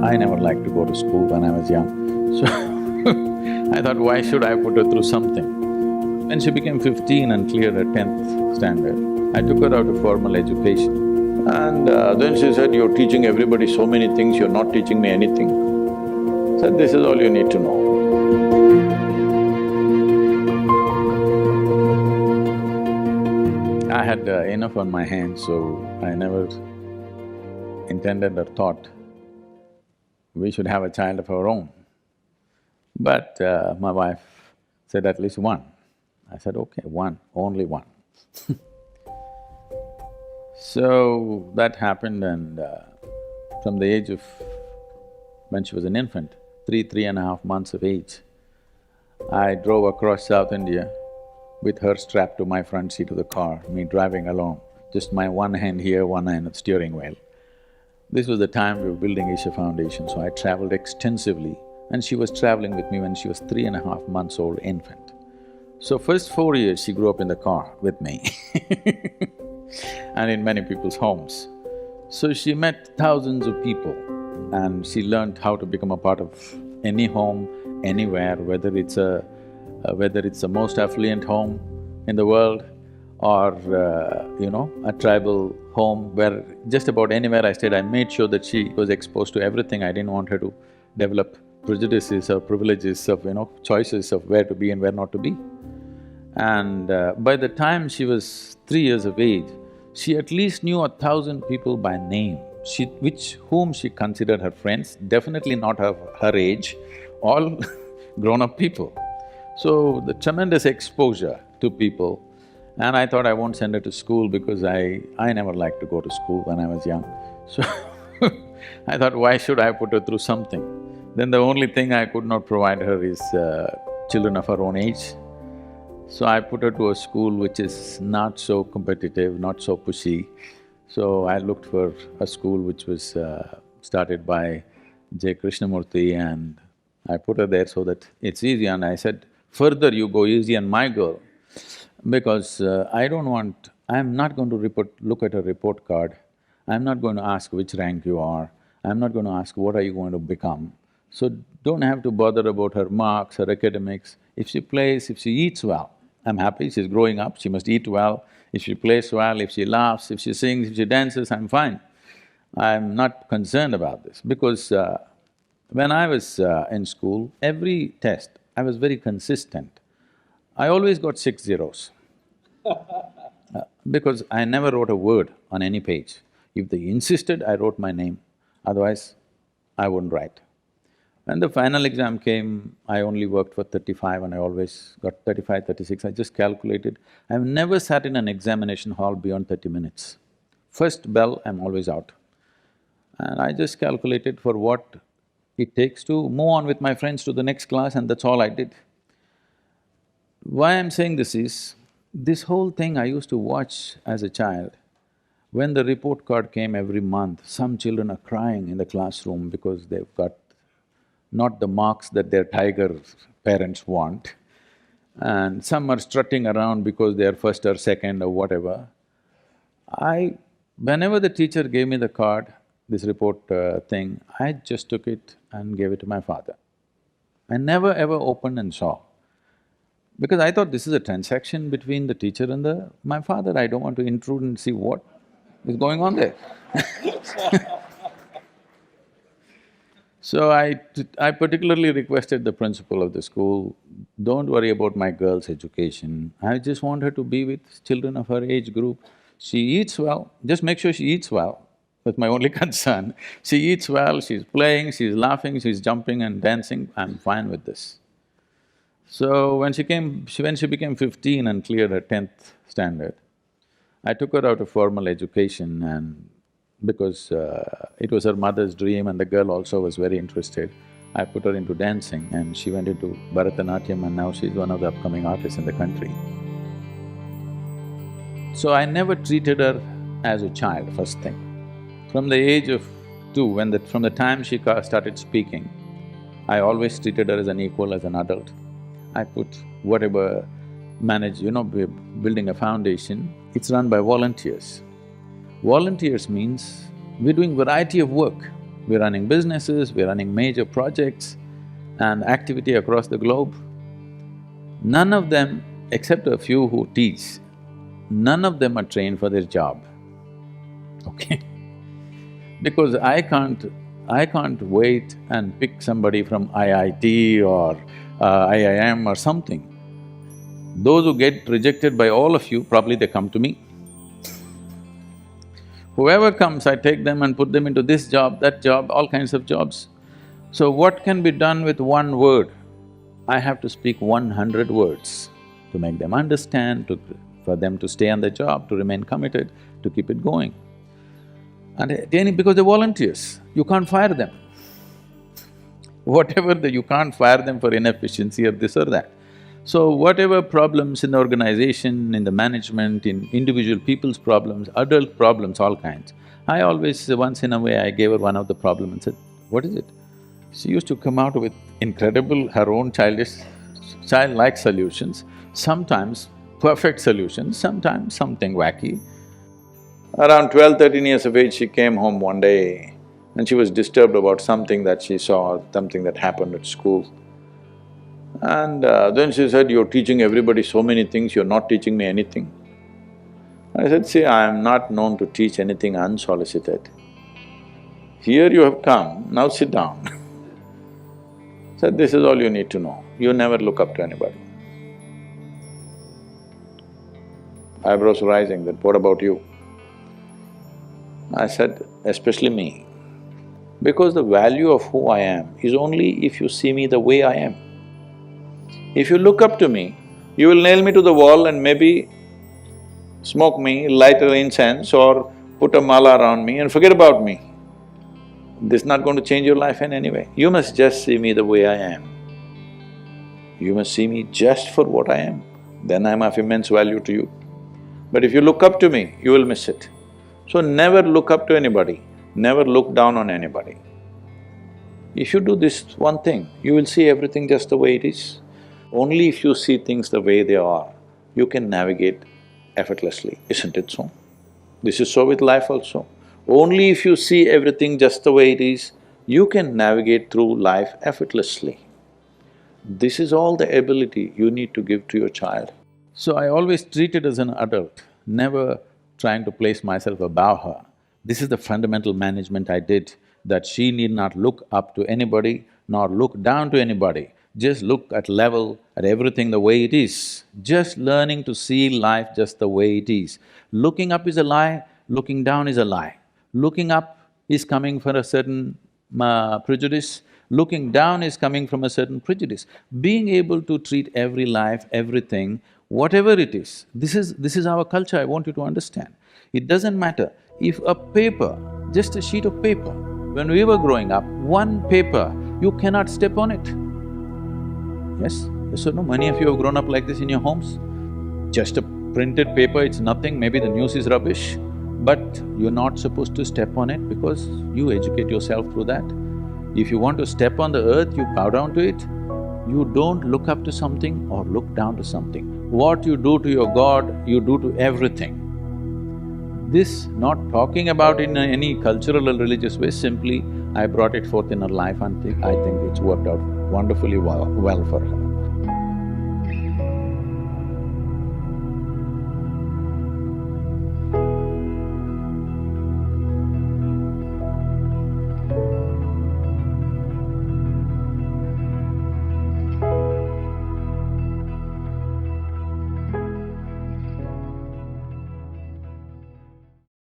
I never liked to go to school when I was young, so I thought, why should I put her through something? When she became 15 and cleared her 10th standard, I took her out of formal education. And then she said, you're teaching everybody so many things, you're not teaching me anything. I said, this is all you need to know. I had enough on my hands, so I never intended or thought we should have a child of our own. But my wife said at least one. I said, okay, one, only one. So that happened, and from the age of… when she was an infant, 3.5 months of age, I drove across South India with her strapped to my front seat of the car, me driving alone, just my one hand here, one hand at the steering wheel. This was the time we were building Isha Foundation, so I traveled extensively, and she was traveling with me when she was 3.5 months old infant. So first 4 years she grew up in the car with me and in many people's homes. So she met thousands of people and she learned how to become a part of any home, anywhere, whether it's the most affluent home in the world or, a tribal home where just about anywhere I stayed, I made sure that she was exposed to everything. I didn't want her to develop prejudices or privileges of, choices of where to be and where not to be. And by the time she was 3 years of age, she at least knew 1,000 people by name, whom she considered her friends, definitely not her age, all grown-up people. So the tremendous exposure to people, and I thought I won't send her to school because I never liked to go to school when I was young. So I thought, why should I put her through something? Then the only thing I could not provide her is children of her own age. So I put her to a school which is not so competitive, not so pushy. So I looked for a school which was started by J. Krishnamurti, and I put her there so that it's easy. And I said, further you go easy on my girl, because I'm not going to look at her report card. I'm not going to ask which rank you are. I'm not going to ask what are you going to become. So don't have to bother about her marks, her academics. If she plays, if she eats well, I'm happy, she's growing up, she must eat well. If she plays well, if she laughs, if she sings, if she dances, I'm fine. I'm not concerned about this because when I was in school, every test, I was very consistent. I always got 6 zeros because I never wrote a word on any page. If they insisted, I wrote my name, otherwise I wouldn't write. When the final exam came, I only worked for 35 and I always got 35, 36, I just calculated. I've never sat in an examination hall beyond 30 minutes. First bell, I'm always out. And I just calculated for what it takes to move on with my friends to the next class, and that's all I did. Why I'm saying this is, this whole thing I used to watch as a child. When the report card came every month, some children are crying in the classroom because they've got not the marks that their tiger parents want, and some are strutting around because they are first or second or whatever. Whenever the teacher gave me the card, this report thing, I just took it and gave it to my father. I never ever opened and saw, because I thought this is a transaction between the teacher and my father. I don't want to intrude and see what is going on there. So I particularly requested the principal of the school, don't worry about my girl's education, I just want her to be with children of her age group. She eats well, just make sure she eats well, that's my only concern. She eats well, she's playing, she's laughing, she's jumping and dancing, I'm fine with this. So when she became 15 and cleared her 10th standard, I took her out of formal education, and because it was her mother's dream and the girl also was very interested, I put her into dancing and she went into Bharatanatyam, and now she's one of the upcoming artists in the country. So I never treated her as a child, first thing. From the age of 2, from the time she started speaking, I always treated her as an equal, as an adult. I put whatever we're building a foundation, it's run by volunteers. Volunteers means we're doing variety of work. we're running businesses, we're running major projects and activity across the globe. None of them, except a few who teach, none of them are trained for their job, okay? Because I can't wait and pick somebody from IIT or IIM or something. Those who get rejected by all of you, probably they come to me. Whoever comes, I take them and put them into this job, that job, all kinds of jobs. So what can be done with one word? I have to speak 100 words to make them understand, for them to stay on the job, to remain committed, to keep it going. And because they're volunteers, you can't fire them. You can't fire them for inefficiency or this or that. So whatever problems in the organization, in the management, in individual people's problems, adult problems, all kinds, I always, once in a way, I gave her one of the problem and said, what is it? She used to come out with incredible, her own childlike solutions, sometimes perfect solutions, sometimes something wacky. Around 12, 13 years of age, she came home one day and she was disturbed about something that she saw, something that happened at school. And then she said, you're teaching everybody so many things, you're not teaching me anything. I said, see, I am not known to teach anything unsolicited. Here you have come, now sit down. Said, this is all you need to know, you never look up to anybody. Eyebrows rising, that what about you? I said, especially me, because the value of who I am is only if you see me the way I am. If you look up to me, you will nail me to the wall and maybe smoke me, light an incense or put a mala around me and forget about me. This is not going to change your life in any way. You must just see me the way I am. You must see me just for what I am, then I'm of immense value to you. But if you look up to me, you will miss it. So never look up to anybody, never look down on anybody. If you do this one thing, you will see everything just the way it is. Only if you see things the way they are, you can navigate effortlessly, isn't it so? This is so with life also. Only if you see everything just the way it is, you can navigate through life effortlessly. This is all the ability you need to give to your child. So I always treat it as an adult, never trying to place myself above her. This is the fundamental management I did, that she need not look up to anybody, nor look down to anybody. Just look at level, at everything the way it is. Just learning to see life just the way it is. Looking up is a lie, looking down is a lie. Looking up is coming from a certain prejudice, looking down is coming from a certain prejudice. Being able to treat every life, everything, whatever it is, this is our culture, I want you to understand. It doesn't matter if a paper, just a sheet of paper, when we were growing up, one paper, you cannot step on it. Yes? Yes or no? Many of you have grown up like this in your homes. Just a printed paper, it's nothing, maybe the news is rubbish, but you're not supposed to step on it because you educate yourself through that. If you want to step on the earth, you bow down to it. You don't look up to something or look down to something. What you do to your God, you do to everything. This, not talking about in any cultural or religious way, simply I brought it forth in her life and I think it's worked out wonderfully well for her.